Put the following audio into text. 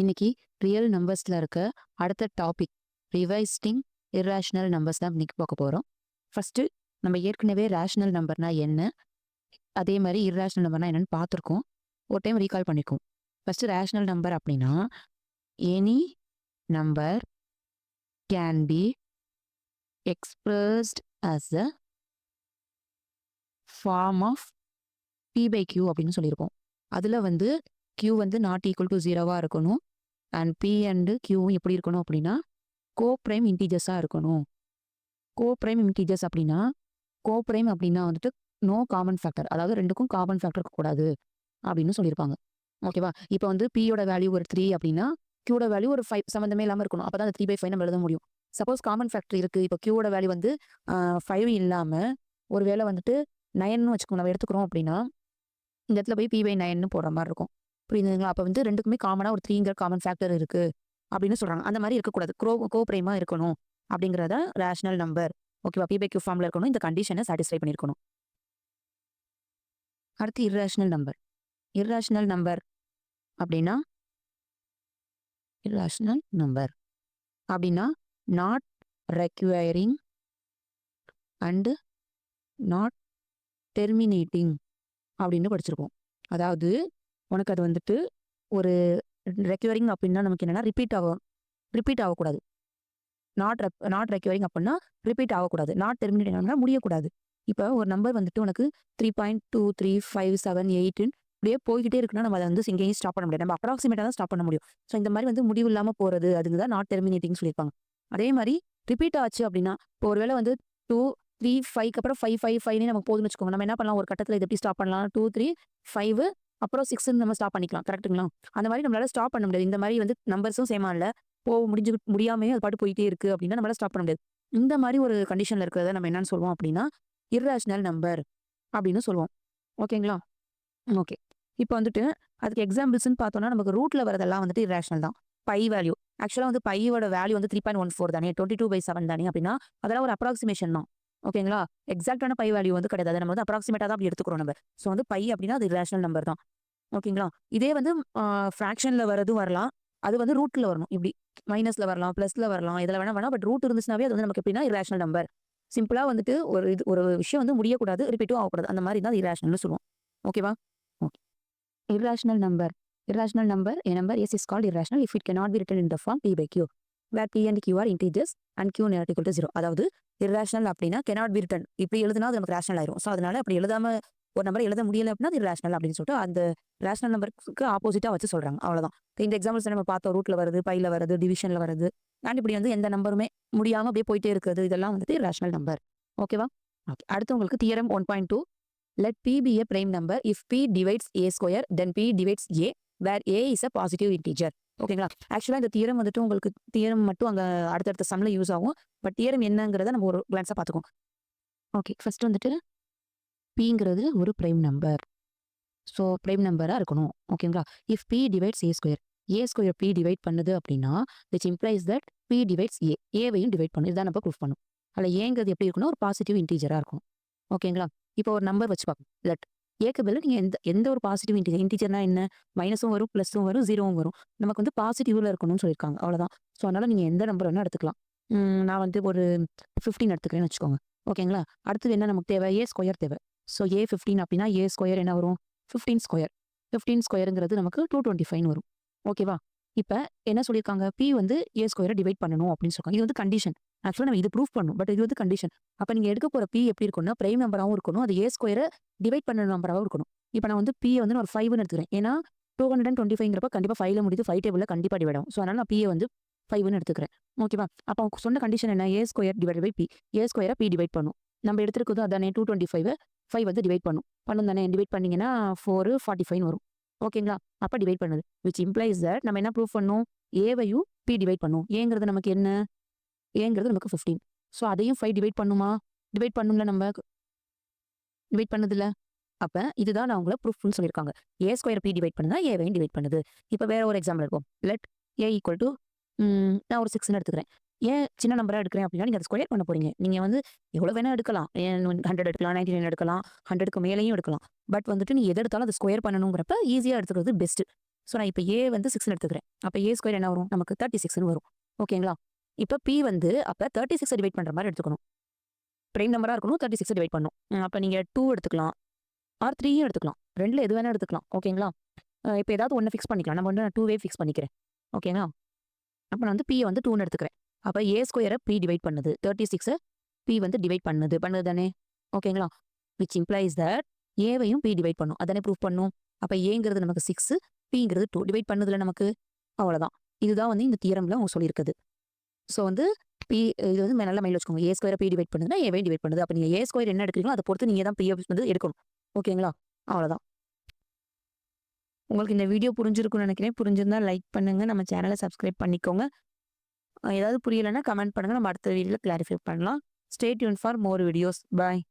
இன்னைக்கு ரியல் நம்பர்ஸ்ல இருக்க அடுத்த டாபிக் ரிவைஸ்டிங் இர்ரேஷனல் நம்பர்ஸ் தான் இன்னைக்கு பார்க்க போறோம். ஃபர்ஸ்ட் நம்ம ஏற்கனவே ரேஷனல் நம்பர்னா என்ன, அதே மாதிரி இர்ரேஷனல் நம்பர்னா என்னன்னு பார்த்துருக்கோம். ஒரு டைம் ரீகால் பண்ணிக்கோம். ஃபர்ஸ்ட் ரேஷனல் நம்பர் அப்படின்னா any number can be expressed as a form of p by q அப்படின்னு சொல்லியிருப்போம். அதில் வந்து கியூ வந்து நாட் ஈக்குவல் டு ஜீரோவாக இருக்கணும். அண்ட் பி அண்டு கியூவும் எப்படி இருக்கணும் அப்படின்னா கோப்ரைம் இன்டீஜர்ஸாக இருக்கணும். கோப்ரைம் இன்டீஜர்ஸ் அப்படின்னா வந்துட்டு நோ காமன் ஃபேக்டர், அதாவது ரெண்டுக்கும் காமன் ஃபேக்டர் இருக்கக்கூடாது அப்படின்னு சொல்லியிருப்பாங்க. ஓகேவா? இப்போ வந்து பியோட வேல்யூ ஒரு 3 அப்படின்னா கியூட வேல்யூ ஒரு 5 சம்மந்தமே இல்லாமல் இருக்கணும். அப்போ தான் அந்த 3/5 நம்ம எழுத முடியும். சப்போஸ் காமன் ஃபேக்டர் இருக்குது, இப்போ கியூட வேல்யூ வந்து 5 இல்லாமல் ஒரு வேளை வந்துட்டு 9ன்னு வச்சுக்கோங்க, நம்ம எடுத்துக்கிறோம் அப்படின்னா இந்த இடத்துல போய் p/9ன்னு போடுற மாதிரி இருக்கும். புரியுதுங்களா? அப்போ வந்து ரெண்டுக்குமே காமனாக ஒரு 3ங்கிற காமன் ஃபேக்டர் இருக்கு அப்படின்னு சொல்றாங்க. அந்த மாதிரி இருக்கக்கூடாது, கோப்ரைமா இருக்கணும் அப்படிங்கிறத ரேஷனல் நம்பர். ஓகேவா? p/q ஃபார்ம்ல இருக்கணும். இந்த கண்டிஷனை சாட்டிஸ்ஃபை பண்ணியிருக்கணும். அடுத்து இர்ரேஷனல் நம்பர். இர்ரேஷனல் நம்பர் அப்படின்னா not requiring and not terminating அப்படின்னு படிச்சிருப்போம். அதாவது உனக்கு அது வந்துட்டு ஒரு ரெக்வயரிங் அப்படின்னா நமக்கு என்னன்னா ரிப்பீட் ஆகக்கூடாது. நாட் ரெக்வயரிங் அப்படின்னா ரிப்பீட் ஆகக்கூடாது. நாட் டெர்மினேட் முடியக்கூடாது. இப்போ ஒரு நம்பர் வந்துட்டு உனக்கு 3.23578 அப்படியே போய்கிட்டே இருக்குன்னா நம்ம அதை வந்து எங்கேயும் ஸ்டாப் பண்ண முடியாது. நம்ம அப்ராக்சிமேட்டாக தான் ஸ்டாப் பண்ண முடியும். ஸோ இந்த மாதிரி வந்து முடிவு இல்லாமல் போகிறது, அதுக்கு தான் நாட் டெர்மினேட்டிங் சொல்லியிருப்பாங்க. அதே மாதிரி ரிப்பீட் ஆச்சு அப்படின்னா இப்போ ஒரு வேளை வந்து 2 3 5க்கு அப்புறம் 5 5 5 நமக்கு போதும்னு வச்சுக்கோங்க. நம்ம என்ன பண்ணலாம், ஒரு கட்டத்தில் இது எப்படி ஸ்டாப் பண்ணலாம், 2 3 5 அப்புறம் 6ன்னு நம்ம ஸ்டாப் பண்ணிக்கலாம். கரெக்ட்டுங்களா? அந்த மாதிரி நம்மளால ஸ்டாப் பண்ண முடியாது. இந்த மாதிரி வந்து நம்பர்ஸும் சேமா இல்லை, முடியாமே அது பாட்டு போயிட்டே இருக்கு அப்படின்னா நம்மளால ஸ்டாப் பண்ண முடியாது. இந்த மாதிரி ஒரு கண்டிஷன்ல இருக்கிறத நம்ம என்னன்னு சொல்லுவோம் அப்படின்னா இர்ரேஷனல் நம்பர் அப்படின்னு சொல்லுவோம். ஓகேங்களா? ஓகே. இப்போ வந்துட்டு அதுக்கு எக்ஸாம்பிள்ஸ்ன்னு பார்த்தோம்னா நமக்கு ரூட்ல வரதெல்லாம் வந்துட்டு இர்ரேஷனல் தான். பை வேல்யூ ஆக்சுவலாக வந்து பையோட வேல்யூ வந்து 3.14 தானே, 22/7 தானே அப்படின்னா அதெல்லாம் ஒரு அப்ராக்சிமேஷன் தான். ஓகேங்களா? எக்ஸாக்டான பை வேல்யூ வந்து கிடையாது. அதை நம்ம வந்து அப்ராக்சிமேட்டாக தான் அப்படி எடுத்துக்கிறோம் நம்ம. ஸோ வந்து பை அப்படின்னா அது இர்ரேஷனல் நம்பர் தான். ஓகேங்களா? இதே வந்து ஃப்ராக்ஷன்ல வரதும் வரலாம், அது வந்து ரூட்ல வரணும். இப்படி மைனஸ்ல வரலாம், பிளஸ்ல வரலாம், இதில் வேணா. பட் ரூட் இருந்துச்சுனாவே அது வந்து நமக்கு எப்படின்னா இர்ரேஷனல் நம்பர். சிம்பிளா வந்துட்டு ஒரு விஷயம் வந்து முடியக்கூடாது, ரிப்பீட்டும் ஆகக்கூடாது. அந்த மாதிரி தான் இர்ரேஷனல்னு சொல்லுவோம். ஓகேவா? Okay. Irrational number. A number S is called irrational if it cannot be written in the form p/q, where p and q are integers and q not equal to 0. அதாவது irrational அப்படின்னா cannot be written. இப்படி எழுதுனா அது நமக்கு rational ஆயிரும். So அதனால அப்படி எழுதாம ஒரு நம்பர் எழுத முடியல அப்படின்னா அது irrational அப்படின்னு சொல்லிட்டு அந்த ரேஷனல் நம்பருக்கு ஆப்போசிட்டா வச்சு சொல்றாங்க. அவ்வளவுதான். இந்த எக்ஸாம்பிள்ஸ் நம்ம பார்த்தோம், ரூட்ல வருது, பைல வருது, டிவிஷன்ல வருது. அண்ட் இப்படி வந்து எந்த நம்பருமே முடியாம அப்படியே போயிட்டே இருக்குது, இதெல்லாம் வந்துட்டு irrational நம்பர். ஓகேவா? ஓகே. அடுத்து உங்களுக்கு theorem 1.2. Let p be a prime number if p divides a square, then p divides a, where a is a positive integer. ஓகேங்களா? ஆக்சுவலாக இந்த தியரம் வந்துட்டு உங்களுக்கு தியரம் மட்டும் அங்கே அடுத்தடுத்த சம்மில் யூஸ் ஆகும். பட் தியரம் என்னங்கிறத நம்ம ஒரு கிளான்ஸாக பார்த்துக்கோம். ஓகே. ஃபர்ஸ்ட் வந்துட்டு பிங்கிறது ஒரு பிரைம் நம்பர். ஸோ பிரைம் நம்பராக இருக்கணும். ஓகேங்களா? If p divides a square p divide பண்ணுது அப்படின்னா which implies that p divides ஏவையும் டிவைட் பண்ணும். இதுதான் நம்ம ப்ரூஃப் பண்ணும். அதில் ஏங்கிறது எப்படி இருக்கணும், ஒரு பாசிட்டிவ் இன்டீஜராக இருக்கும். ஓகேங்களா? இப்போ ஒரு நம்பர் வச்சு பார்ப்போம். லெட் ஏக்கு பதில் நீங்கள் எந்த ஒரு பாசிட்டிவ் இன்டீஜர்னா என்ன, மைனஸும் வரும், ப்ளஸும் வரும், ஜீரோவும் வரும். நமக்கு வந்து பாசிட்டிவ்ல இருக்கணும்னு சொல்லியிருக்காங்க. அவ்வளோதான். ஸோ அதனால நீங்கள் எந்த நம்பர் வேணால் எடுத்துக்கலாம். நான் வந்து ஒரு 15 எடுத்துக்கிறேன்னு வச்சுக்கோங்க. ஓகேங்களா? அடுத்தது என்ன நமக்கு தேவை, ஏ ஸ்கொயர் தேவை. ஸோ ஏ 15 அப்படின்னா ஏ ஸ்கொயர் என்ன வரும், 15 ஸ்கொயர். 15 ஸ்கொயருங்கிறது நமக்கு 225 வரும். ஓகேவா? இப்போ என்ன சொல்லியிருக்காங்க, பி வந்து ஏ ஸ்கொயரை டிவைட் பண்ணணும் அப்படின்னு சொல்லியிருக்காங்க. இது வந்து கண்டிஷன். ஆக்சுவலாக நம்ம இது ப்ரூஃப் பண்ணணும், பட் இது வந்து கண்டிஷன். அப்போ நீங்கள் எடுக்க போகிற பி எப்படி இருக்கும்னா பிரைம் நம்பராகவும் இருக்கணும், அது ஏ ஸ்கொயரை டிவைட் பண்ண நம்பராகவும் இருக்கணும். இப்போ நான் வந்து பி வந்து நான் ஒரு 5ன்னு எடுத்துக்கிறேன். ஏன்னா 225ங்கிறப்ப கண்டிப்பாக 5ல முடியுது, 5 டேபிளில் கண்டிப்பாக டிவைட் ஆகும். ஸோ அதனால் நான் பியை வந்து 5ன்னு எடுத்துக்கிறேன். ஓகேவா? அப்போ அவங்க சொன்ன கண்டிஷன் என்ன, a square divide by p. A ஸ்கொயரை பி டிவைட் பண்ணும். நம்ம எடுத்துருக்குது அதானே 225 5 வந்து டிவைட் பண்ணும் தானே. டிவைட் பண்ணிங்கன்னா 445 வரும். ஓகேங்களா? அப்போ டிவைட் பண்ணுது விச் இம்ப்ளைஸ் தட் நம்ம என்ன ப்ரூஃப் பண்ணணும், ஏவையும் பி டிவைட் பண்ணும். ஏங்கிறது நமக்கு என்ன, ஏங்கிறது நமக்கு 15. ஸோ அதையும் 5 டிவைட் பண்ணுமா, டிவைட் பண்ணும்ல, நம்ம டிவைட் பண்ணுதில்ல. அப்போ இதுதான் நான் உங்களை ப்ரூஃப்னு சொல்லியிருக்காங்க. ஏ ஸ்கொயர் பி டிவைட் பண்ணுதா, ஏவையும் டிவைட் பண்ணுது. இப்போ வேற ஒரு எக்ஸாம்பிள் இருக்கும். லெட் ஏ ஈக்குவல் டு நான் ஒரு 6ன்னு எடுத்துக்கிறேன். ஏன் சின்ன நம்பராக எடுக்கிறேன் அப்படின்னா நீங்கள் அதை ஸ்கொயர் பண்ண போறீங்க. நீங்கள் வந்து எவ்வளோ வேணா எடுக்கலாம், 100 எடுக்கலாம், 99 எடுக்கலாம், 100க்கு மேலேயும் எடுக்கலாம். பட் வந்துட்டு நீ எது எடுத்தாலும் அதை ஸ்கொயர் பண்ணணுங்கிறப்ப ஈஸியாக எடுத்துக்கிறது பெஸ்ட். ஸோ நான் இப்போ ஏ வந்து 6ன்னு எடுத்துக்கிறேன். அப்போ ஏ ஸ்கொயர் என்ன வரும்? நமக்கு 36ன்னு வரும். ஓகேங்களா? இப்போ பி வந்து அப்போ 36 டிவைட் பண்ணுற மாதிரி எடுத்துக்கணும். பிரைம் நம்பரா இருக்கணும். 36 டிவைட் பண்ணும். அப்போ நீங்க 2 எடுத்துக்கலாம். ஆர் 3யும் எடுத்துக்கலாம். 2ல எது வேணா எடுத்துக்கலாம். ஓகேங்களா? இப்போ ஏதாவது ஒண்ணு ஃபிக்ஸ் பண்ணிக்கலாம். நம்ம வந்து நான் 2வே ஃபிக்ஸ் பண்ணிக்கிறேன். ஓகேங்களா? அப்ப நான் வந்து பிய வந்து 2ன்னு எடுத்துக்கிறேன். அப்ப ஏ ஸ்கொயர பி டிவைட் பண்ணுது. 36 பி வந்து டிவைட் பண்ணுது. பண்ணுது தானே? ஓகேங்களா? விச் இம்ப்ளைஸ் தட் ஏவையும் பி டிவைட் பண்ணும். அதானே ப்ரூஃப் பண்ணும். அப்ப ஏங்கிறது நமக்கு 6, பிங்கிறது 2 டிவைட் பண்ணுதுல நமக்கு. அவ்வளவுதான். இதுதான் வந்து இந்த தியரம்ல அவங்க சொல்லியிருக்குது. ஸோ வந்து பி இது வந்து நல்லா மைண்ட்ல வச்சுக்கோங்க. ஏ ஸ்கொயர பி டிவைட் பண்ணுதுன்னா ஏவையும் டிவைட் பண்ணுது. அப்ப நீங்க ஏ ஸ்கொயர் என்ன எடுக்கிறீங்களோ அதை பொறுத்து நீங்க தான் பி வந்து எடுக்கணும். ஓகேங்களா? அவ்வளவுதான். உங்களுக்கு இந்த வீடியோ புரிஞ்சிருக்கும்னு நினைக்கிறேன். புரிஞ்சிருந்தா லைக் பண்ணுங்க. நம்ம சேனலை சப்ஸ்கிரைப் பண்ணிக்கோங்க. ஏதாவது புரியலைன்னா கமெண்ட் பண்ணுங்க. நம்ம அடுத்த வீடியோல கிளாரிஃபை பண்ணலாம். Stay tune for more videos. Bye.